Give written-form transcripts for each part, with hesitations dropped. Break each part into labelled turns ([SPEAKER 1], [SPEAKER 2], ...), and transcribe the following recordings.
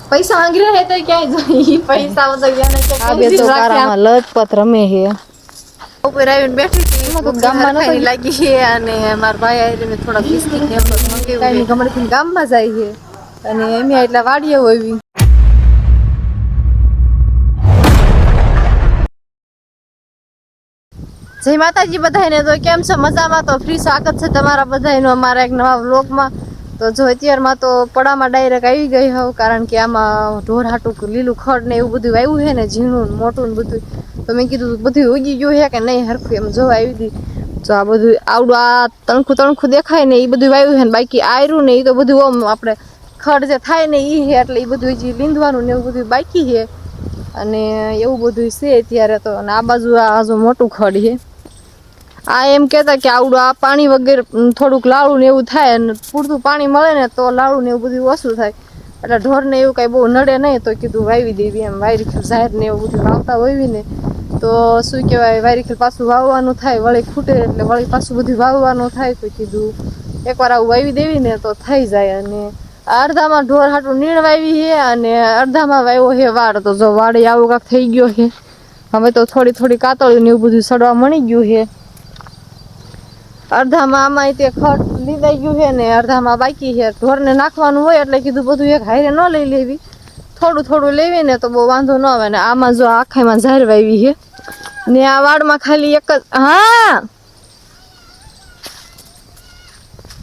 [SPEAKER 1] पैसा मांग रहे हैं तो क्या है पैसा मतलब याने के આ બે તો કારામાં લજપત રમે હે ઉપર આવીને બેઠી હતી તો ગામમાં નતો લાગી છે અને મારા ભાઈ આવીને થોડા બિસ્કિટ ને એવું મંગાવ્યું કાઈ ગમડથી ગામમાં જાય છે અને એમ એટલા વાડીએ હોવી જય માતાજી બધાને તો કેમ છો મજામાં તો ફ્રી સ્વાગત છે તમારા બધાનો અમારા એક નવા વ્લોગમાં તો જો અત્યારમાં તો પડામાં ડાયરેક્ટ આવી ગઈ હોવ કારણ કે આમાં ઢોર હાટું લીલું ખડ ને એવું બધું વાવ્યું છે ને ઝીણું મોટું ને બધું તો મેં કીધું બધું ઉગી ગયું છે કે નહીં હરખું એમ જોવા આવી હતી તો આ બધું આવડું આ તણખું દેખાય ને એ બધું વાવ્યું છે ને બાકી આયરું ને એ તો બધું આમ આપણે ખડ જે થાય ને એ છે એટલે એ બધું હજી લીંધવાનું ને એવું બધું બાકી છે અને એવું બધું છે અત્યારે તો અને આ બાજુ આ જો મોટું ખડ છે આ એમ કહેતા કે આવડું આ પાણી વગેરે થોડુંક લાળું ને એવું થાય અને પૂરતું પાણી મળે ને તો લાળું ને એવું બધું ઓછું થાય એટલે ઢોરને એવું કાંઈ બહુ નડે નહીં તો કીધું વાવી દેવી એમ વાયરીખેલ જાહેર ને એવું બધું વાવતા હોય ને તો શું કહેવાય વાયરીખેલ પાછું વાવવાનું થાય વળી ખૂટે એટલે વળી પાછું બધું વાવવાનું થાય તો કીધું એકવાર આવું વાવી દેવી ને તો થઈ જાય અને અડધામાં ઢોર હાટું નીણ વાવી છે અને અડધામાં વાવ્યો છે વાડ તો જો વાડે આવું કાંક થઈ ગયો છે હવે તો થોડી કાતળ્યું ને એવું બધું સડવા મળી ગયું છે અડધામાં આમાં તે ખડ લીધાઈ ગયું છે ને અડધામાં બાકી છે ઢોરને નાખવાનું હોય એટલે કીધું બધું એક હારે ન લઈ લેવી થોડું લેવી ને તો બહુ વાંધો ન આવે ને આમાં જો આખામાં ઝાર વાવી છે ને આ વાડમાં ખાલી એક જ હા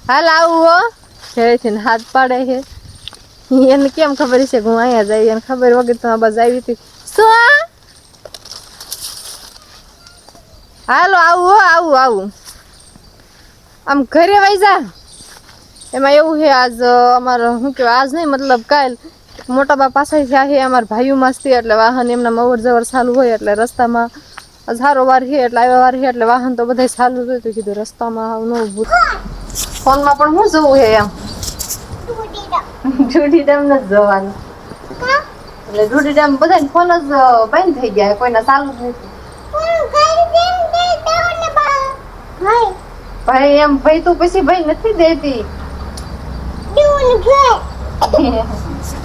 [SPEAKER 1] હાલ આવું હો ઘરેથી હાથ પાડે છે એને કેમ ખબર છે કે હું અહીંયા જાય એને ખબર વગર તો આ બસ આવી હતી શું હાલો આવું હો આવું આમ ઘરે વહી જા એમાં એવું છે આજ અમારે શું કહેવાય આજ નહીં મતલબ કાલ મોટા બા પાસે છે અમારા ભાઈઓ મસ્તી એટલે વાહન એમના અવર જવર ચાલુ હોય એટલે રસ્તામાં સારો વાર છે એટલે આવ્યા વાર છે એટલે વાહન તો બધા ચાલુ હોય તો કીધું રસ્તામાં આવું ન ઊભું ફોનમાં પણ શું જોવું છે એમ ડૂડી ડેમ નથી જોવાનું એટલે ડૂડી ડેમ બધા ફોન જ બંધ થઈ ગયા કોઈના ચાલુ જ નથી ભાઈ એમ ભાઈ તું પછી ભાઈ નથી દેતી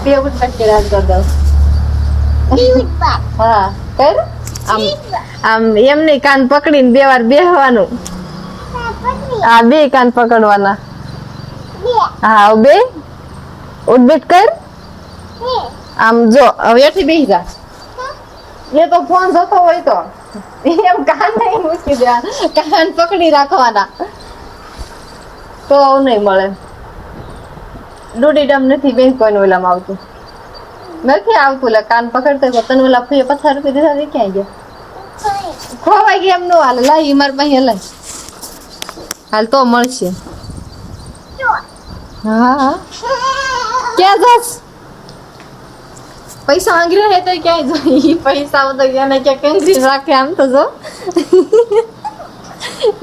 [SPEAKER 1] બે ઉઠા કેળા કર દઉં હા કર આમ એમ નહીં કાન પકડીને બે વાર બેહવાનું હા બે કાન પકડવાના હા બે ઉઠબેઠ કર આમ જો હવે એથી બેસી જા એ તો ફોન જતો હોય તો એમ કાન નહીં મૂકી દેવાના કાન પકડી રાખવાના તો આવું નહીં મળે ડૂડી ડમ નથી બેન કોઈને ઓલામાં આવતું નથી આવતું લે કાન પકડતો તને ઓલા ફૂએ 50 રૂપિયા દીધા ક્યાં ગયા ખોવાઈ ગયા એમ નો હાલે લાઈ માર પાસે લાઈ હાલ તો મળશે હા ક્યાં જાસ पैसा मांग रहे हैं तो क्या है पैसा मतलब क्या ना क्या कंट्री રાખે આમ તો જો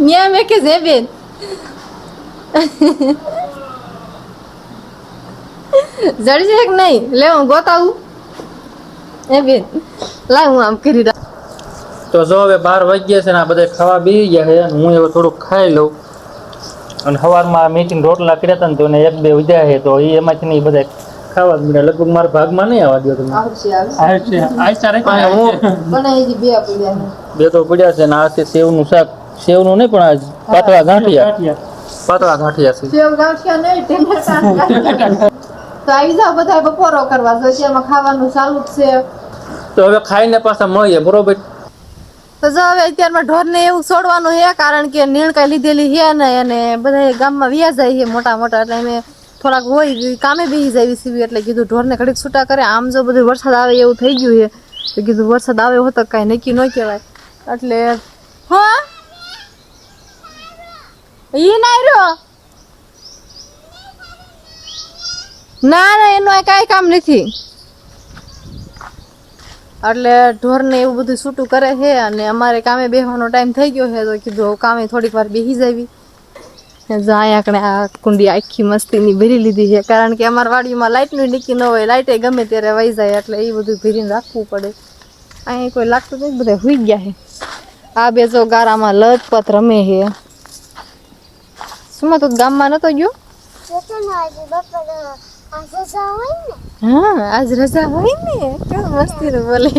[SPEAKER 1] ન્યા મે કે જેબેન જડી છે કે નહીં લે હું ગોતાવું એ બેન લાવ હું આમ કરી
[SPEAKER 2] તો જો હવે 12 વાગ્યા છે ને આ બધા ખાવા બેસી ગયા છે હું હવે થોડુંક ખાઈ લઉં અને સવારમાં મીઠી રોટલા કર્યા હતા ને તો એક બે ઉદ્યા છે તો એમાંથી નહીં બધા ખાવા મળે લગભગ મારા ભાગમાં નહીં આવવા દો તમે બે તો પડ્યા છે ને આ છે સેવનું શાક સેવનું નહીં પણ આજ પાતળા ગાંઠિયા છે
[SPEAKER 1] સેવ ગાંઠિયા નહીં ટેમેટા તો આવી જાવ બધા બપોરો કરવા જો એમાં ખાવાનું ચાલુ છે
[SPEAKER 2] તો હવે ખાઈને પાછા મળીએ બરોબર
[SPEAKER 1] તો જો હવે અત્યારમાં ઢોરને એવું છોડવાનું છે કારણ કે નીણ કઈ લીધેલી છે ને અને બધા ગામમાં વ્યા જાય છે મોટા એટલે અમે થોડાક હોય કામે બેસી જાય સીવી એટલે કીધું ઢોરને ઘડીક છૂટા કરે આમ જો બધું વરસાદ આવે એવું થઈ ગયું છે તો કીધું વરસાદ આવે હોતો કાંઈ નક્કી ન કહેવાય એટલે હા ઈ ના રહ્યો ના એનું કાંઈ કામ નથી એટલે ઢોરને એવું બધું છૂટું કરે છે અને અમારે કામે બેસવાનો ટાઈમ થઈ ગયો છે તો કીધું કામે થોડીક વાર બેસી જાવી જાય આપણે આ કુંડી આખી મસ્તીની ભરી લીધી છે કારણ કે અમારા વાડીમાં લાઇટનું નીકી ન હોય લાઇટે ગમે ત્યારે વહી જાય એટલે એ બધું ભરીને રાખવું પડે અહીંયા કોઈ લાગતું નથી બધા હુઈ ગયા છે આ બે જો ગારામાં લજપત રમે છે શું તો ગામમાં નતો ગયો હા આજ રજા હોય ને કેવું મસ્તી નું બોલે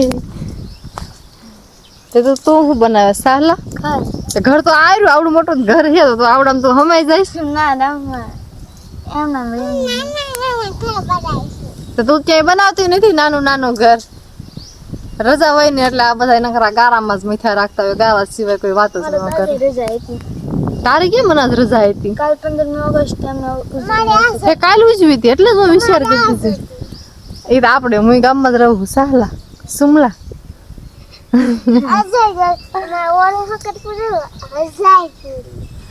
[SPEAKER 1] તે તો તું શું બનાવે સાલા ઘર તો આવ્યું આવડું મોટું ઘર છે તો આવડામ તો હમાઈ જઈશ તો તું ક્યાંય બનાવતી નથી નાનું નાનું ઘર રજા હોય ને એટલે આ બધા નખરા ગારામાં જ મીઠા રાખતા હોય ગારા સિવાય કોઈ વાત જ ન કરે તારે કેમ મને આજ રજા હતી
[SPEAKER 3] કાલ 15 ઓગસ્ટ
[SPEAKER 1] તે કાલ ઉજવી હતી એટલે જ હું વિચાર કરતી હતી એ તો આપણે હું ગામમાં જ રહું સાલા સુમલા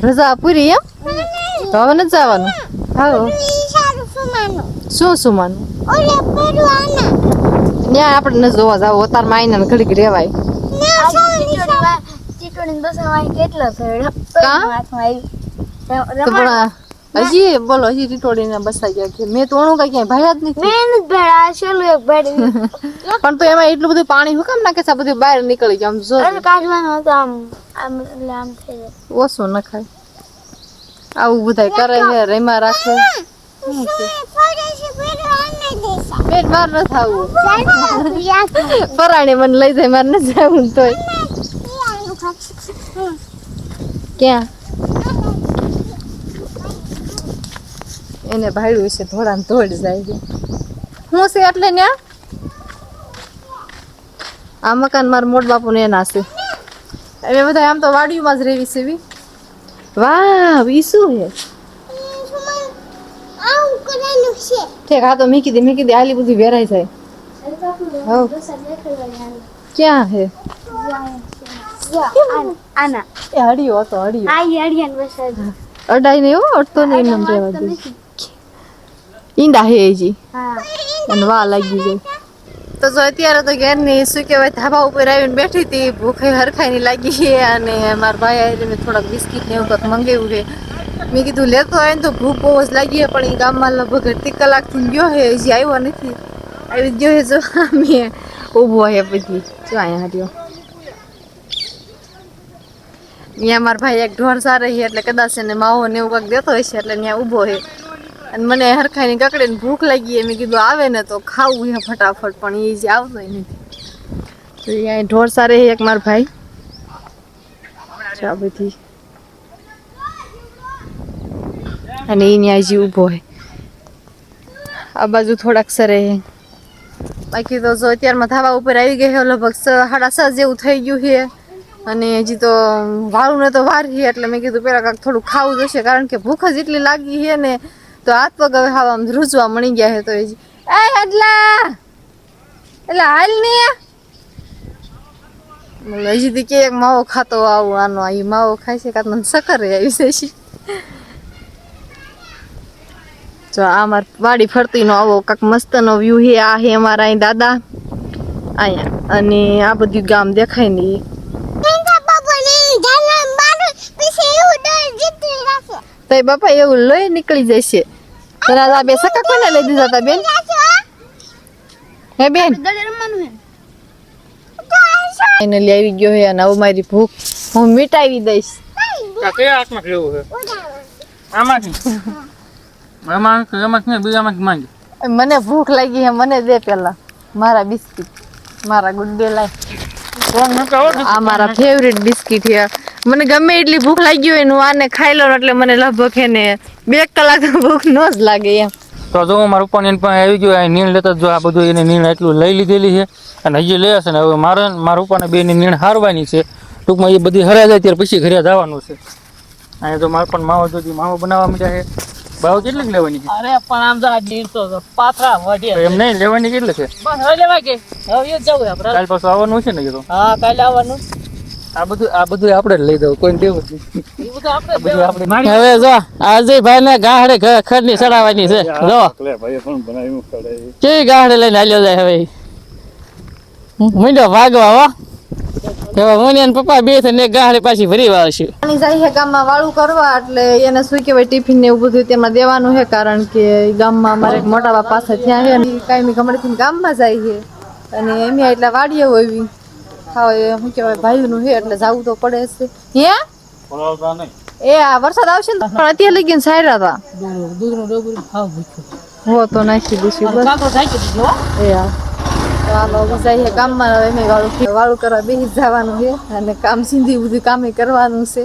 [SPEAKER 1] રજા પૂરી એમ તો હવે નથી જવાનું હા શું સુમાનું ત્યાં આપણે ન જોવા જાવ તાર માયના ને ઘડીક રેવાય
[SPEAKER 3] કેટલો
[SPEAKER 1] કા? તો પણ હજી બોલો હજી ટીટોડી ને બસાઈ ગયા કે મેં તો ઓણું કઈ ક્યાંય ભાયા જ નથી પણ તો એમાં એટલું બધું પાણી હું કામ નાખે છે આ બધું બહાર નીકળી જાય આમ જો
[SPEAKER 3] કાઢવાનો હતો આમ એટલે આમ થઈ જાય
[SPEAKER 1] ઓછો ન ખાય આવું બધા કરે છે રેમાં રાખે પેટ માર ન થાવું પરાણે મને લઈ જાય મારે ન જાવું તોય ક્યાં એને ભાડ્યું છે થોડા ધોડ જાય છે હું છે એટલે ને આ મકાન મારા મોટ બાપુ ને એના છે હવે બધા આમ તો વાડીમાં જ રેવી છે બી વાહ ઈ શું હે ઠીક હા તો મીકી દે આલી બધી વેરાઈ જાય હવ ક્યાં હે
[SPEAKER 3] આના
[SPEAKER 1] એ હડિયો હતો હડિયો
[SPEAKER 3] આ યાડિયાન બસ
[SPEAKER 1] અડાઈ ને એવો અડતો નહીં એમ રહેવા દે ઈંડા હે હજી
[SPEAKER 3] હા
[SPEAKER 1] અને વા લાગી જાય તો જો અત્યારે તો ઘેર ની શું કહેવાય ધાબા ઉપર આવીને બેઠી હતી ભૂખે હરખાઈ ની લાગી છે અને મારા ભાઈ આવી મેં થોડાક બિસ્કીટ ને એવું કંઈક મંગાવ્યું છે મેં કીધું લેતો આવે ને તો ભૂખ બહુ જ લાગી છે પણ એ ગામમાં લગભગ અડધી કલાકથી ગયો છે હજી આવ્યો નથી આવી ગયો છે જો મેં ઊભો છે પછી જો અહીંયા હટ્યો ત્યાં મારા ભાઈ એક ઢોર સારે છે એટલે કદાચ એને માવો ને એવું કંઈક દેતો હશે એટલે ત્યાં ઊભો છે અને મને હરખાઈની કકડીને ભૂખ લાગી મેં કીધું આવે ને તો ખાવું છે ફટાફટ પણ એ જે આવતો નથી તો અહીંયા ઢોર સારે છે એક મારો ભાઈ આ બધી અને એ ત્યાં હજી ઊભો છે આ બાજુ થોડાક સરે છે બાકી તો જો અત્યારમાં ધાબા ઉપર આવી ગઈ છે લગભગ 6:30 જેવું થઈ ગયું છે અને હજી તો વાળું ને તો વાર છે એટલે મેં કીધું પેલા કાંઈક થોડું ખાવું જશે કારણ કે ભૂખ જ એટલી લાગી છે ને તો હાથ પગ હવે આમ રૂજવા મળી ગયા છે તો હજી એટલે હાલ ને હજી તો કે એક માવો ખાતો આવું આનો આ માવો ખાય છે કાં મને સકર આવી છે જો આ માર વાડી ફરતી નો આવો કાંક મસ્ત નો વ્યૂ છે આ છે અમારા અહીં દાદા અહીંયા અને આ બધું ગામ દેખાય ને તો બાપા એવું લઈ નીકળી જશે તને આ બે સકા કોને લઈ દીધા તા બેન હે બેન એને લઈ આવી ગયો હે અને હવે મારી ભૂખ હું મિટાવી દઈશ
[SPEAKER 2] આ કયા હાથમાં લેવું છે આમાંથી આમાં બીજામાં માંગે
[SPEAKER 1] મને ભૂખ લાગી હે મને દે પેલા મારા બિસ્કિટ મારા ગુડ ડે લાઈ આ મારા ફેવરિટ બિસ્કિટ છે મને ગમે એટલી ભૂખ લાગી હોય ને આને ખાઈ લો એટલે મને લગભગ એને 2 કલાક ભૂખ ન જ લાગે એમ
[SPEAKER 2] તો જો મારા ઉપર એને પાસે આવી ગયો નીણ લેતા જો આ બધું એને નીણ એટલું લઈ લીધેલી છે અને હજી લે છે ને હવે મારા ઉપરને બે ની નીણ હારવાની છે ટૂંકમાં એ બધી હરાઈ જાય ત્યારે પછી ઘરે જવાનું છે અહીંયા તો મારે પણ માવો જોજી માવો બનાવવા માંડ્યા છે ભાવ કેટલી લેવાની છે
[SPEAKER 4] અરે પણ આમ તો 150 પાથરા વઢે
[SPEAKER 2] એમ નહીં લેવાની કેટલી છે
[SPEAKER 4] બસ હવે લેવા કે હવે એ જ જવું આપણે
[SPEAKER 2] કાલ પાછું આવવાનું છે ને કીધું
[SPEAKER 4] હા કાલે આવવાનું
[SPEAKER 2] આ બધું આપણે જ લઈ દઉં કોઈને દેવું જ નહીં.
[SPEAKER 4] એ બધું આપણે
[SPEAKER 2] બધું આપણે
[SPEAKER 4] હવે જો આજે ભાઈ ને ગાહડે ખડની ચડાવવાની છે જો કેવી ગાહડે લઈને હાલ્યો જાય હવે મુંડો ભાગવા હો હવે હું ને પપ્પા બે થઈને એક ગાહડે પાછી ભરી આવશું
[SPEAKER 1] પાણી જાય છે ગામમાં વાળું કરવા એટલે એને શું કહેવાય ટિફિન ને એવું બધું તેમાં દેવાનું છે કારણ કે ગામમાં અમારે એક મોટા બાપ પાસે ત્યાં છે કાંઈ ગમડેથી ગામમાં જાય છે અને એમ એટલે વાડીએ હોય હવે શું કહેવાય ભાઈનું છે એટલે જવું તો પડે છે હે એ આ વરસાદ આવશે ને પણ અત્યારે લગીને સાયરા હતા
[SPEAKER 4] દૂધનું ડબરું હાવ ભૂખ્યું
[SPEAKER 1] હો તો નાખી દઈશું બસ
[SPEAKER 4] કાકો સાચી દીધો
[SPEAKER 1] એ હા ચાલો હવે જઈએ કામમાં હવે વાળું કરવા બેસી જવાનું છે અને કામ સિંધી બધું કામે કરવાનું છે